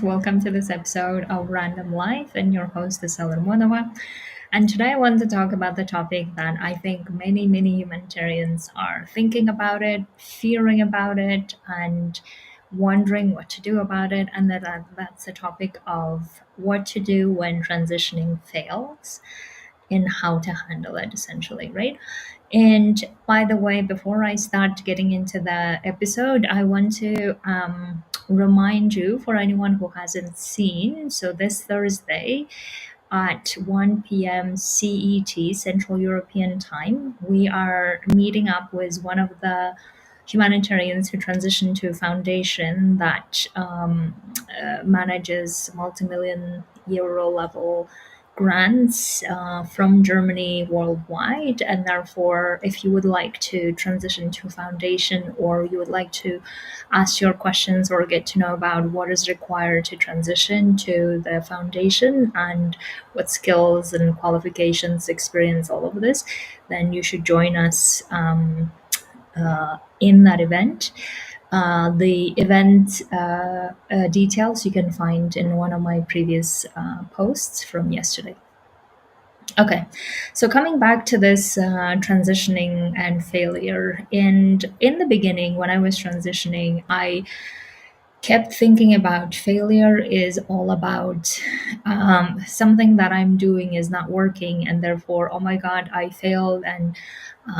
Welcome to this episode of Random Life, and your host is Seller Monova. And today I want to talk about the topic that I think many humanitarians are thinking about it, fearing about it, and wondering what to do about it. And that's the topic of what to do when transitioning fails and how to handle it, essentially, right? And by the way, before I start getting into the episode, I want to remind you, for anyone who hasn't seen, so this Thursday at 1 p.m. CET, Central European Time, we are meeting up with one of the humanitarians who transitioned to a foundation that manages multi-million euro level grants from Germany worldwide. And therefore, if you would like to transition to a foundation, or you would like to ask your questions or get to know about what is required to transition to the foundation and what skills and qualifications, experience, all of this, then you should join us in that event. The event details you can find in one of my previous posts from yesterday. Okay, so coming back to this transitioning and failure, and in the beginning, when I was transitioning, I kept thinking about failure is all about something that I'm doing is not working, and therefore, oh my God, I failed, and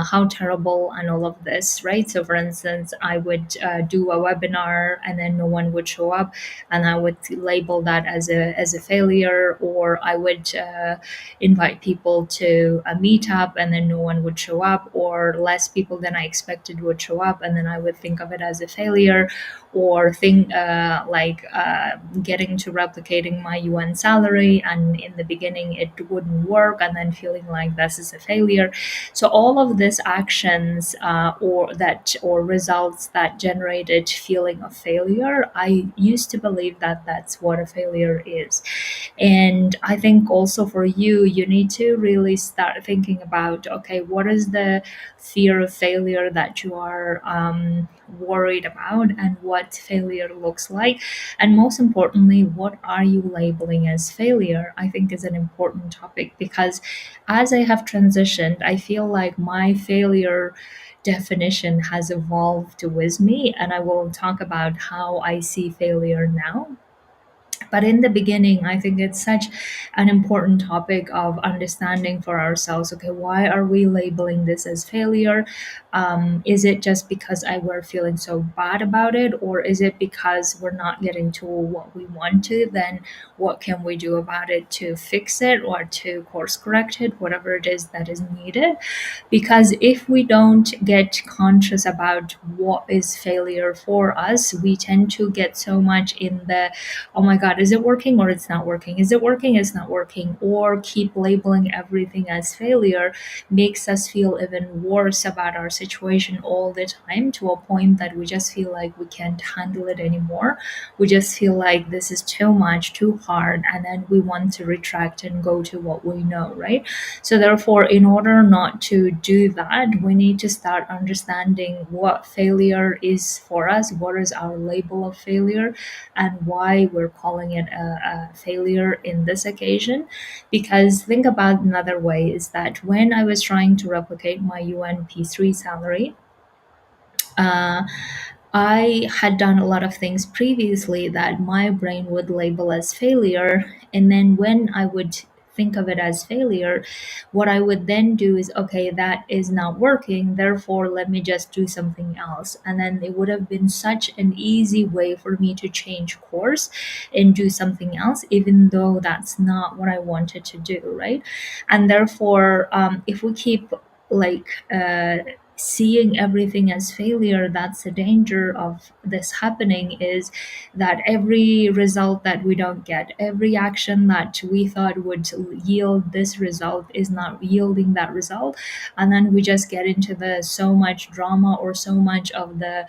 how terrible, and all of this, right? So, for instance, I would do a webinar and then no one would show up, and I would label that as a failure, or I would invite people to a meetup and then no one would show up, or less people than I expected would show up, and then I would think of it as a failure, or think getting to replicating my UN salary, and in the beginning it wouldn't work, and then feeling like this is a failure. So all of these actions or results that generated feeling of failure, I used to believe that that's what a failure is. And I think also for you, you need to really start thinking about, okay, what is the fear of failure that you are worried about, and what failure looks like, and most importantly, what are you labeling as failure, I think is an important topic, because as I have transitioned, I feel like my failure definition has evolved with me, and I will talk about how I see failure now. But in the beginning, I think it's such an important topic of understanding for ourselves. Okay, why are we labeling this as failure? Is it just because we're feeling so bad about it, or is it because we're not getting to what we want to? Then what can we do about it to fix it or to course correct it, whatever it is that is needed? Because if we don't get conscious about what is failure for us, we tend to get so much in the, oh my God, is it working or it's not working? Is it working? It's not working. Or keep labeling everything as failure makes us feel even worse about our situation all the time, to a point that we just feel like we can't handle it anymore. We just feel like this is too much, too hard, and then we want to retract and go to what we know, right? So, therefore, in order not to do that, we need to start understanding what failure is for us, what is our label of failure, and why we're calling it a failure in this occasion. Because think about another way is that when I was trying to replicate my UN P3 salary, uh, I had done a lot of things previously that my brain would label as failure. And then when I would think of it as failure, what I would then do is, okay, that is not working. Therefore, let me just do something else. And then it would have been such an easy way for me to change course and do something else, even though that's not what I wanted to do, right? And therefore, if we keep like, seeing everything as failure, that's the danger of this happening, is that every result that we don't get, every action that we thought would yield this result is not yielding that result, and then we just get into the so much drama or so much of the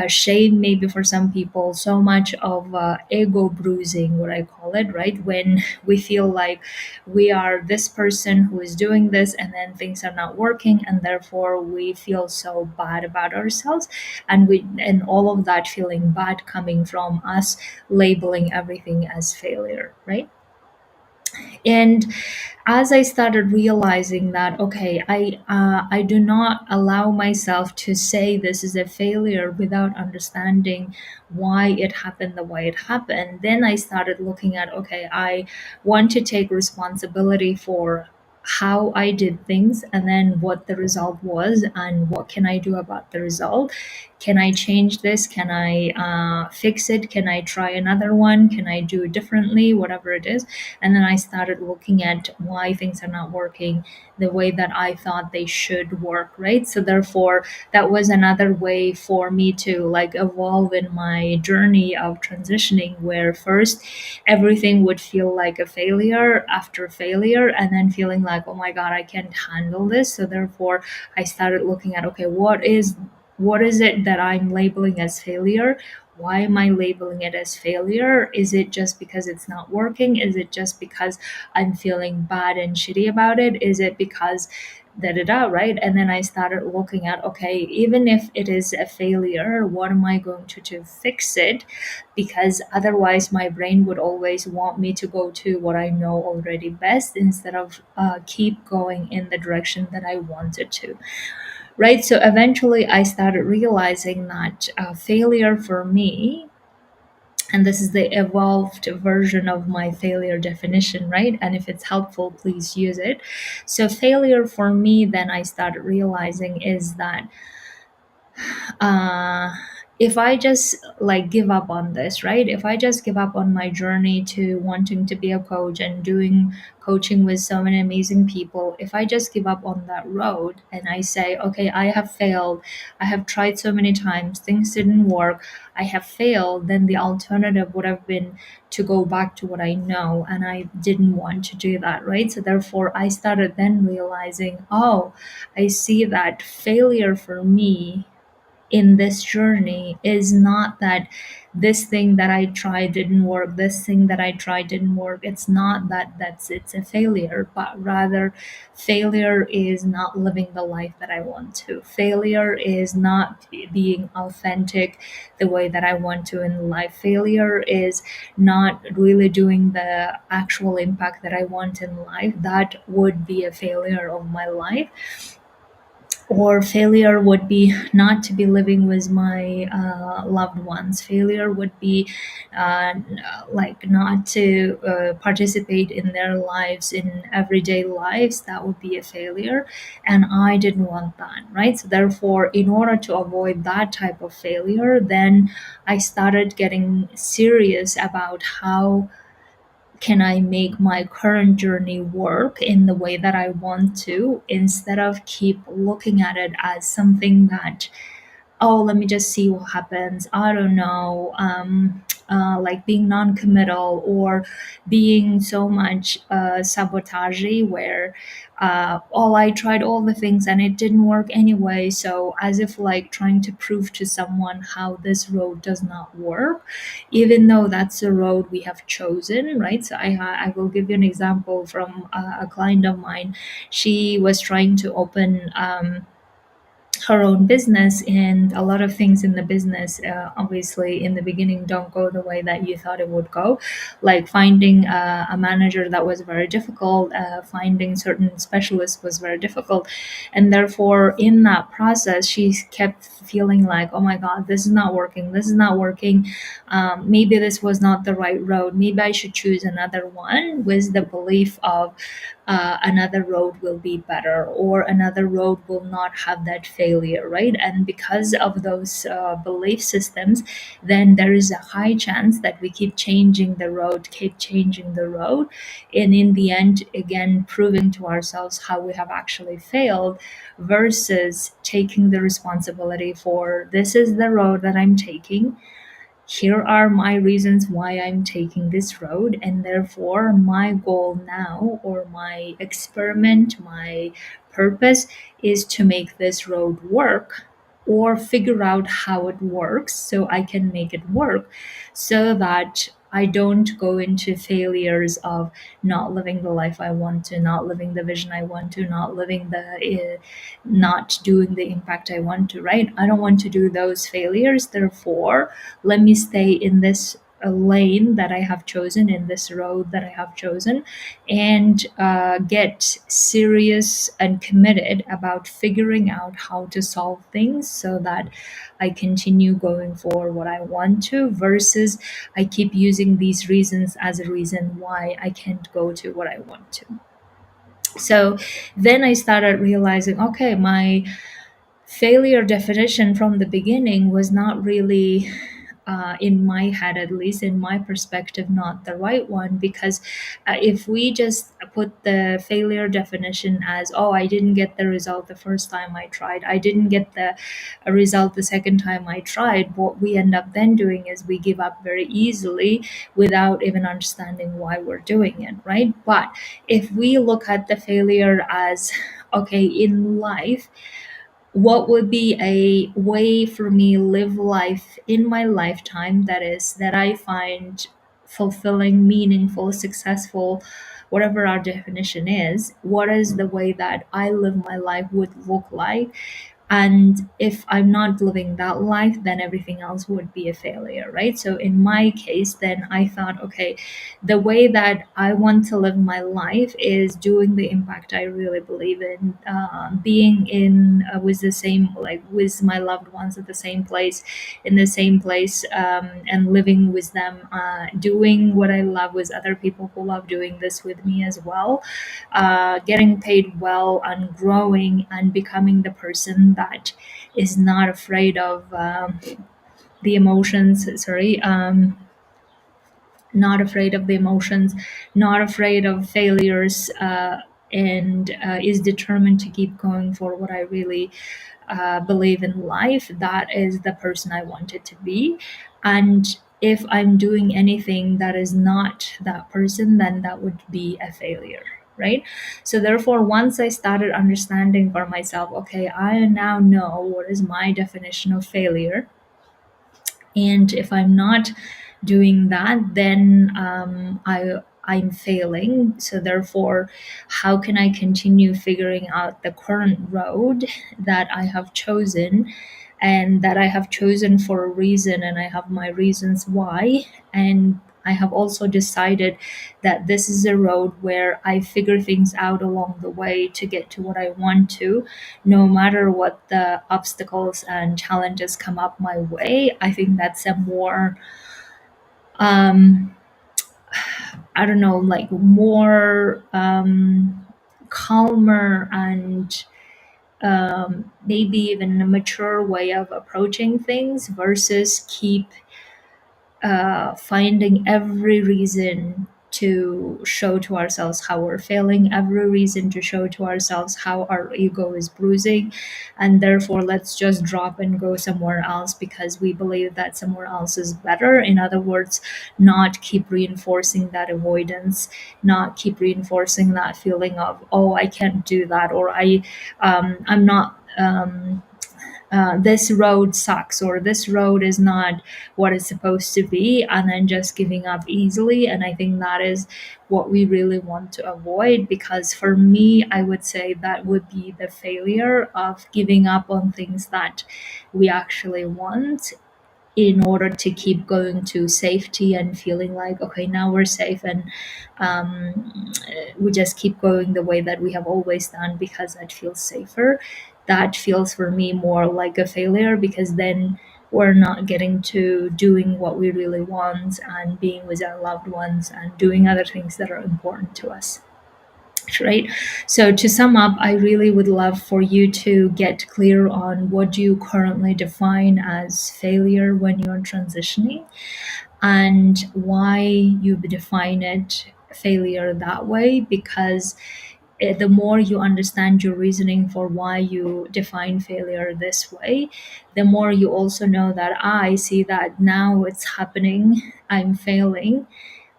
shame maybe for some people, so much of ego bruising, what I call it, right? When we feel like we are this person who is doing this and then things are not working, and therefore we feel so bad about ourselves, and all of that feeling bad coming from us labeling everything as failure, right? And as I started realizing that, okay, I do not allow myself to say this is a failure without understanding why it happened the way it happened. Then I started looking at, okay, I want to take responsibility for how I did things and then what the result was and what can I do about the result. Can I change this? Can I fix it? Can I try another one? Can I do it differently? Whatever it is. And then I started looking at why things are not working the way that I thought they should work, right? So therefore, that was another way for me to like evolve in my journey of transitioning, where first everything would feel like a failure after failure, and then feeling like, oh my God, I can't handle this. So therefore, I started looking at, okay, what is it that I'm labeling as failure? Why am I labeling it as failure? Is it just because it's not working? Is it just because I'm feeling bad and shitty about it? Is it because da da da, right? And then I started looking at, okay, even if it is a failure, what am I going to do to fix it? Because otherwise, my brain would always want me to go to what I know already best instead of keep going in the direction that I wanted to, right? So eventually I started realizing that failure for me, and this is the evolved version of my failure definition, right? And if it's helpful, please use it. So failure for me, then I started realizing, is that uh, if I just like give up on this, right? If I just give up on my journey to wanting to be a coach and doing coaching with so many amazing people, if I just give up on that road and I say, okay, I have failed, I have tried so many times, things didn't work, I have failed, then the alternative would have been to go back to what I know. And I didn't want to do that, right? So therefore, I started then realizing, oh, I see that failure for me in this journey is not that this thing that I tried didn't work, this thing that I tried didn't work. It's not that it's a failure, but rather failure is not living the life that I want to. Failure is not being authentic the way that I want to in life. Failure is not really doing the actual impact that I want in life. That would be a failure of my life. Or failure would be not to be living with my loved ones. Failure would be uh, like not to participate in their lives, in everyday lives. That would be a failure, and I didn't want that, right? So therefore, in order to avoid that type of failure, then I started getting serious about how can I make my current journey work in the way that I want to, instead of keep looking at it as something that, oh, let me just see what happens. I don't know. Like being non-committal or being so much sabotagey, where all I tried all the things and it didn't work anyway. So as if like trying to prove to someone how this road does not work, even though that's a road we have chosen, right? So I will give you an example from a client of mine. She was trying to open her own business, and a lot of things in the business obviously in the beginning don't go the way that you thought it would go, like finding a manager that was very difficult, finding certain specialists was very difficult, and therefore in that process she kept feeling like, oh my God, this is not working, this is not working. Maybe this was not the right road, maybe I should choose another one, with the belief of another road will be better, or another road will not have that failure, right? And because of those belief systems, then there is a high chance that we keep changing the road, and in the end, again, proving to ourselves how we have actually failed, versus taking the responsibility for, this is the road that I'm taking, here are my reasons why I'm taking this road, and therefore my goal now, or my experiment, my purpose, is to make this road work. or figure out how it works so I can make it work, so that I don't go into failures of not living the life I want to, not living the vision I want to, not living not doing the impact I want to, right? I don't want to do those failures. Therefore, let me stay in this lane that I have chosen, in this road that I have chosen, and get serious and committed about figuring out how to solve things so that I continue going for what I want to, versus I keep using these reasons as a reason why I can't go to what I want to. So then I started realizing, okay, my failure definition from the beginning was not really, in my head, at least in my perspective, not the right one. Because if we just put the failure definition as, oh, I didn't get the result the first time I tried, I didn't get the result the second time I tried, what we end up then doing is we give up very easily without even understanding why we're doing it, right? But if we look at the failure as, okay, in life, what would be a way for me live life in my lifetime that is, that I find fulfilling, meaningful, successful, whatever our definition is, what is the way that I live my life would look like? And if I'm not living that life, then everything else would be a failure, right? So in my case, then I thought, okay, the way that I want to live my life is doing the impact I really believe in, being in with the same, like with my loved ones at the same place, in the same place, and living with them, doing what I love with other people who love doing this with me as well, getting paid well and growing and becoming the person that is not afraid of the emotions. Sorry. Not afraid of the emotions, not afraid of failures, and is determined to keep going for what I really believe in life. That is the person I wanted to be. And if I'm doing anything that is not that person, then that would be a failure. Right. So, therefore, once I started understanding for myself, okay, I now know what is my definition of failure, and if I'm not doing that, then I'm failing. So therefore, how can I continue figuring out the current road that I have chosen, and that I have chosen for a reason, and I have my reasons why. And I have also decided that this is a road where I figure things out along the way to get to what I want to, no matter what the obstacles and challenges come up my way. I think that's a more, um, I don't know, like more calmer and maybe even a mature way of approaching things, versus keep finding every reason to show to ourselves how we're failing, every reason to show to ourselves how our ego is bruising, and therefore let's just drop and go somewhere else because we believe that somewhere else is better. In other words, not keep reinforcing that avoidance, not keep reinforcing that feeling of, oh, I can't do that, or I'm not. This road sucks, or this road is not what it's supposed to be, and then just giving up easily. And I think that is what we really want to avoid, because for me, I would say that would be the failure of giving up on things that we actually want, in order to keep going to safety and feeling like, okay, now we're safe, and we just keep going the way that we have always done because that feels safer. That feels for me more like a failure, because then we're not getting to doing what we really want and being with our loved ones and doing other things that are important to us, right? So to sum up, I really would love for you to get clear on what you currently define as failure when you're transitioning, and why you define it failure that way. Because the more you understand your reasoning for why you define failure this way, the more you also know that, I see that now it's happening, I'm failing,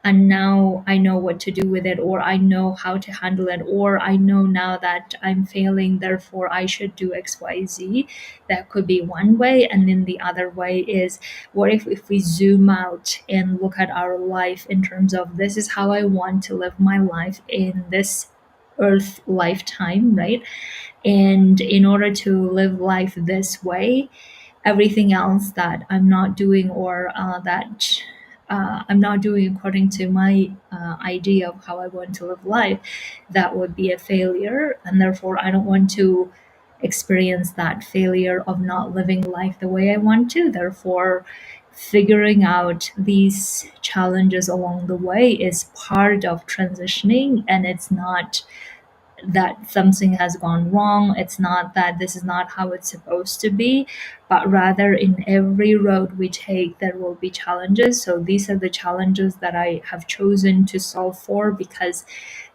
and now I know what to do with it, or I know how to handle it, or I know now that I'm failing, therefore I should do XYZ. That could be one way. And then the other way is, what if we zoom out and look at our life in terms of, this is how I want to live my life in this earth lifetime, right? And in order to live life this way, everything else that I'm not doing, or that I'm not doing according to my idea of how I want to live life, that would be a failure. And therefore, I don't want to experience that failure of not living life the way I want to. Therefore, figuring out these challenges along the way is part of transitioning, and it's not that something has gone wrong. It's not that this is not how it's supposed to be, but rather in every road we take, there will be challenges. So these are the challenges that I have chosen to solve for, because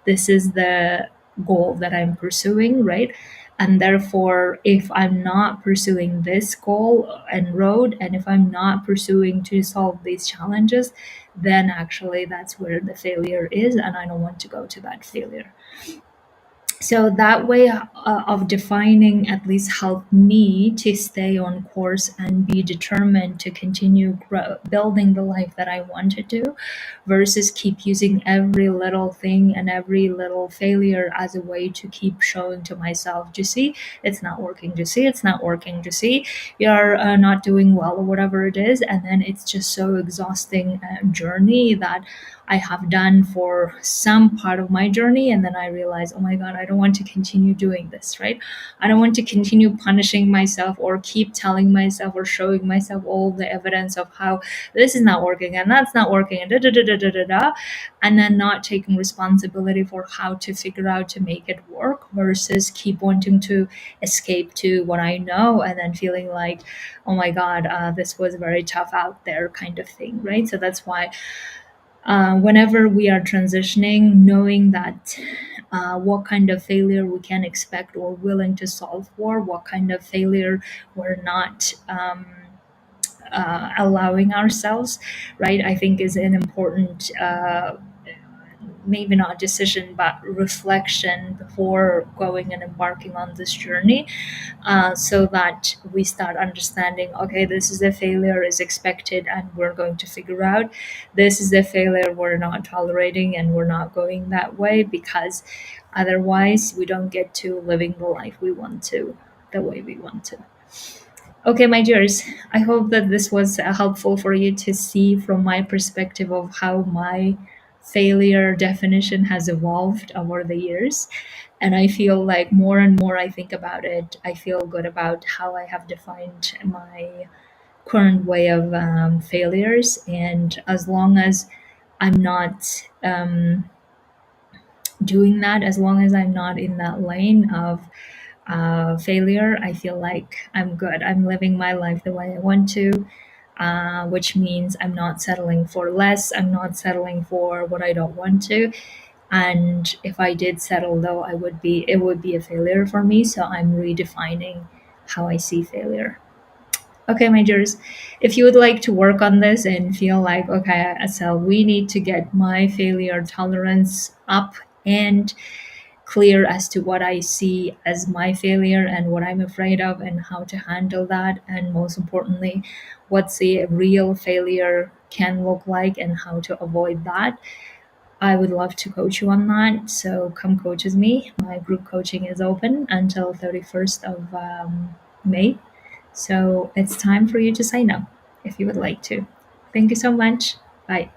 this is the goal that I'm pursuing, right? And therefore, if I'm not pursuing this goal and road, and if I'm not pursuing to solve these challenges, then actually that's where the failure is, and I don't want to go to that failure. So that way of defining at least helped me to stay on course and be determined to continue building the life that I wanted to, versus keep using every little thing and every little failure as a way to keep showing to myself, you see, it's not working, you see, it's not working, you see, you're not doing well, or whatever it is. And then it's just so exhausting journey that I have done for some part of my journey. And then I realize, oh my God, I don't want to continue doing this, right? I don't want to continue punishing myself, or keep telling myself or showing myself all the evidence of how this is not working and that's not working, and da da da da da da da, and then not taking responsibility for how to figure out to make it work, versus keep wanting to escape to what I know, and then feeling like, oh my God, this was very tough out there, kind of thing, right? So that's why whenever we are transitioning, knowing that what kind of failure we can expect or willing to solve for, what kind of failure we're not allowing ourselves, right? I think is an important, maybe not decision, but reflection before going and embarking on this journey, so that we start understanding, okay, this is a failure is expected and we're going to figure out, this is a failure we're not tolerating and we're not going that way, because otherwise we don't get to living the life we want to, the way we want to. Okay, my dears, I hope that this was helpful for you to see from my perspective of how my failure definition has evolved over the years. And I feel like more and more I think about it, I feel good about how I have defined my current way of failures. And as long as I'm not doing that, as long as I'm not in that lane of failure, I feel like I'm good. I'm living my life the way I want to, which means I'm not settling for less. I'm not settling for what I don't want to. And if I did settle, though, it would be a failure for me. So I'm redefining how I see failure. Okay, my dears, if you would like to work on this and feel like, okay, so we need to get my failure tolerance up and clear as to what I see as my failure and what I'm afraid of and how to handle that. And most importantly, what's a real failure can look like and how to avoid that. I would love to coach you on that. So come coach with me. My group coaching is open until 31st of May. So it's time for you to sign up if you would like to. Thank you so much. Bye.